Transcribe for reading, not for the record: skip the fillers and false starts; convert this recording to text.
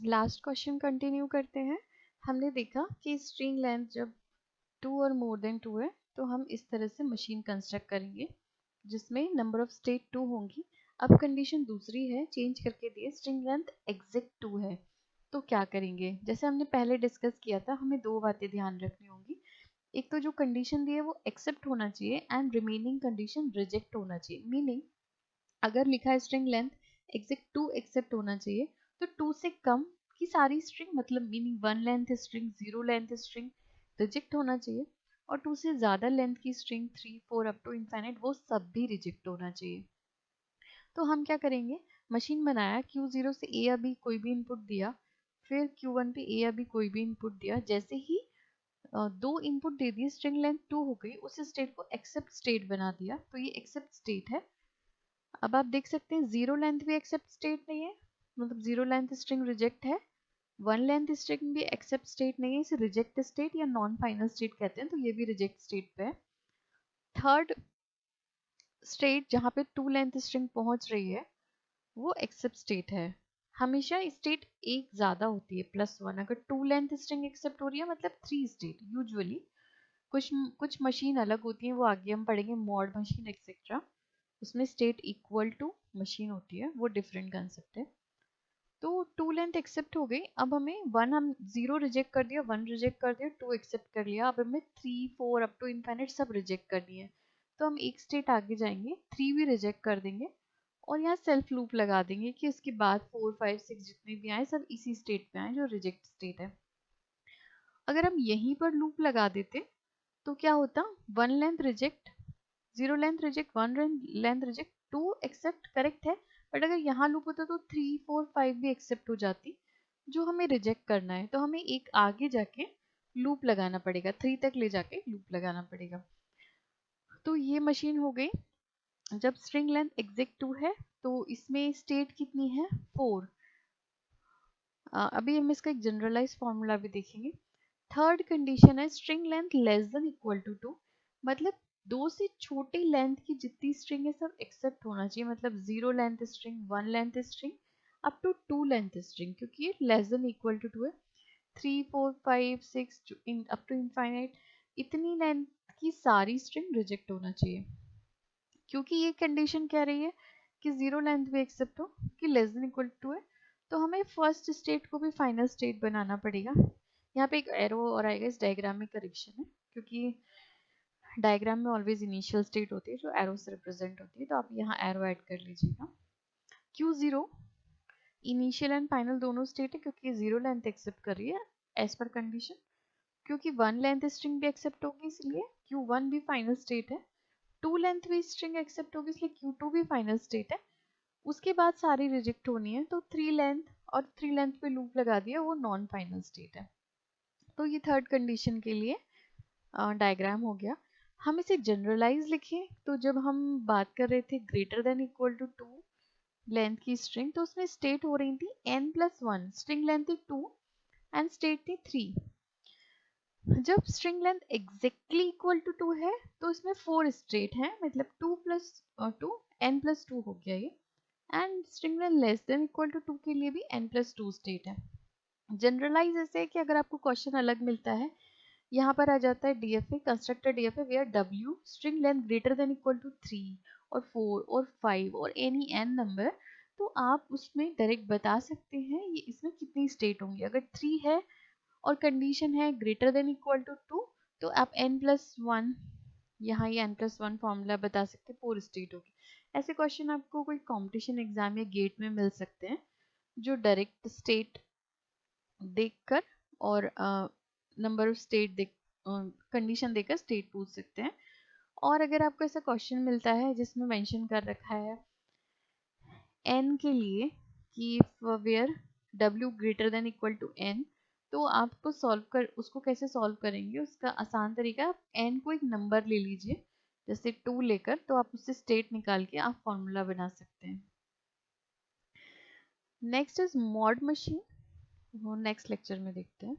Last question continue करते हैं। हमने देखा कि स्ट्रिंग लेंथ जब 2 और मोर देन 2 है तो हम इस तरह से मशीन कंस्ट्रक्ट करेंगे जिसमें नंबर ऑफ स्टेट 2 होंगी। अब कंडीशन दूसरी है, चेंज करके दिए स्ट्रिंग लेंथ एग्जैक्ट 2 है तो क्या करेंगे। जैसे हमने पहले डिस्कस किया था, हमें दो बातें ध्यान रखनी होंगी। एक तो जो कंडीशन दी है वो एक्सेप्ट होना चाहिए एंड रिमेनिंग कंडीशन रिजेक्ट होना चाहिए। मीनिंग अगर लिखा है स्ट्रिंग लेंथ एग्जैक्ट 2 एक्सेप्ट होना चाहिए तो 2 से कम की सारी स्ट्रिंग, मतलब meaning 1 length string, 0 length string reject होना चाहिए, और 2 से ज़्यादा लेंथ की स्ट्रिंग 3 4 अप टू इनफाइनाइट वो सब भी रिजेक्ट होना चाहिए। तो हम क्या करेंगे, मशीन बनाया, Q0 से A या B कोई भी इनपुट दिया, फिर Q1 पे A या B कोई भी इनपुट दिया। जैसे ही दो इनपुट दे दिए, स्ट्रिंग लेंथ 2 हो गई, उस स्टेट को एक्सेप्ट स्टेट बना दिया, तो ये एक्सेप्ट स्टेट है। अब आप देख सकते हैं जीरो लेंथ भी एक्सेप्ट स्टेट नहीं है, मतलब जीरो लेंथ स्ट्रिंग रिजेक्ट है। वन लेंथ स्ट्रिंग भी एक्सेप्ट स्टेट नहीं है, इसे रिजेक्ट स्टेट या नॉन फाइनल स्टेट कहते हैं, तो ये भी रिजेक्ट स्टेट पे है। थर्ड स्टेट जहाँ पे टू लेंथ स्ट्रिंग पहुंच रही है वो एक्सेप्ट स्टेट है। हमेशा स्टेट एक ज्यादा होती है +1। अगर टू लेंथ स्ट्रिंग एक्सेप्ट हो रही है मतलब 3 स्टेट यूजुअली। कुछ कुछ मशीन अलग होती है, वो आगे हम पढ़ेंगे, मॉड मशीन एक्सेट्रा, उसमें स्टेट इक्वल टू मशीन होती है, वो डिफरेंट कंसेप्ट है। तो टू लेंथ एक्सेप्ट हो गई। अब हमें वन, हम जीरो रिजेक्ट कर दिया, वन रिजेक्ट कर दिया, टू एक्सेप्ट कर लिया। अब हमें 3 4 अप टू इनफाइनाइट सब रिजेक्ट करनी है। तो हम एक स्टेट आगे जाएंगे, 3 भी रिजेक्ट कर देंगे और यहाँ सेल्फ लूप लगा देंगे कि उसके बाद 4 5 6 जितने भी आए सब इसी स्टेट पे आए जो रिजेक्ट स्टेट है। अगर हम यहीं पर लूप लगा देते तो क्या होता, one length reject, zero length reject, one length reject, two accept, correct है। बट अगर यहाँ लूप होता तो 3 4 5 भी एक्सेप्ट हो जाती जो हमें रिजेक्ट करना है। तो हमें एक आगे जाके लूप लगाना पड़ेगा, 3 तक ले जाके लूप लगाना पड़ेगा। तो ये मशीन हो गई। जब स्ट्रिंग लेंथ एग्जैक्ट 2 है तो इसमें स्टेट कितनी है, 4। अभी हम इसका एक जनरलाइज फॉर्मूला भी देखेंगे। थर्ड कंडीशन है string length less than equal to 2, मतलब दो से छोटी लेंथ की जितनी स्ट्रिंग है सब एक्सेप्ट होना चाहिए, मतलब zero length string, one length string, up to two length string, क्योंकि ये लेस देन इक्वल टू 2 है। 3 4 5 6 अप टू इनफाइनाइट इतनी लेंथ की सारी स्ट्रिंग रिजेक्ट होना चाहिए, क्योंकि ये कंडीशन कह रही है कि जीरो लेंथ भी एक्सेप्ट हो, कि लेस देन इक्वल टू है। तो हमें फर्स्ट स्टेट को भी फाइनल स्टेट बनाना पड़ेगा। यहाँ पे एक एरो और आएगा, इस डायग्राम में करेक्शन है, क्योंकि डायग्राम में ऑलवेज इनिशियल स्टेट होती है जो एरो से रिप्रेजेंट होती है, तो आप यहाँ एरो ऐड कर लीजिएगा। Q0 इनिशियल एंड फाइनल दोनों स्टेट है, क्योंकि जीरो लेंथ एक्सेप्ट कर रही है एज पर कंडीशन, क्योंकि वन लेंथ स्ट्रिंग भी एक्सेप्ट होगी इसलिए Q1 भी फाइनल स्टेट है, टू लेंथ भी स्ट्रिंग एक्सेप्ट होगी इसलिए Q2 भी फाइनल स्टेट है। उसके बाद सारी रिजेक्ट होनी है, तो थ्री लेंथ और थ्री लेंथ पे लूप लगा दिया, वो नॉन फाइनल स्टेट है। तो ये थर्ड कंडीशन के लिए डायग्राम हो गया। हम इसे जनरलाइज लिखें तो जब हम बात कर रहे थे greater than equal to 2 length की स्ट्रिंग, तो उसमें स्टेट हो रही थी n+1, स्ट्रिंग लेंथ थी 2 एंड स्टेट थी 3। जब string length exactly equal to 2 है तो इसमें 4 स्टेट हैं, मतलब 2 + 2 n+2 हो गया ये। And string length less than equal to 2 के लिए भी n+2 स्टेट है। जनरलाइज ऐसे है कि अगर आपको क्वेश्चन अलग मिलता है, यहाँ पर आ जाता है DFA, constructor DFA where w string length greater than equal to 3 और 4 और 5 और एनी n नंबर, तो आप उसमें डायरेक्ट बता सकते हैं ये इसमें कितनी स्टेट होंगी। अगर 3 है और कंडीशन है ग्रेटर देन इक्वल टू 2, तो आप n+1, यहाँ ये n+1 फॉर्मूला बता सकते हैं, 4 स्टेट होगी। ऐसे क्वेश्चन आपको कोई कंपटीशन एग्जाम या गेट में मिल सकते हैं जो डायरेक्ट स्टेट देखकर और नंबर ऑफ स्टेट देख कंडीशन देकर स्टेट पूछ सकते हैं। और अगर आपको ऐसा क्वेश्चन मिलता है जिसमें मेंशन कर रखा है n के लिए कि where w greater than equal to n, तो आपको सॉल्व कर, उसको कैसे सॉल्व करेंगे, उसका आसान तरीका, आप n को एक नंबर ले लीजिए जैसे 2 लेकर, तो आप उससे स्टेट निकाल के आप फॉर्मूला बना सकते हैं। नेक्स्ट इज मॉड मशीन, वो नेक्स्ट लेक्चर में देखते हैं।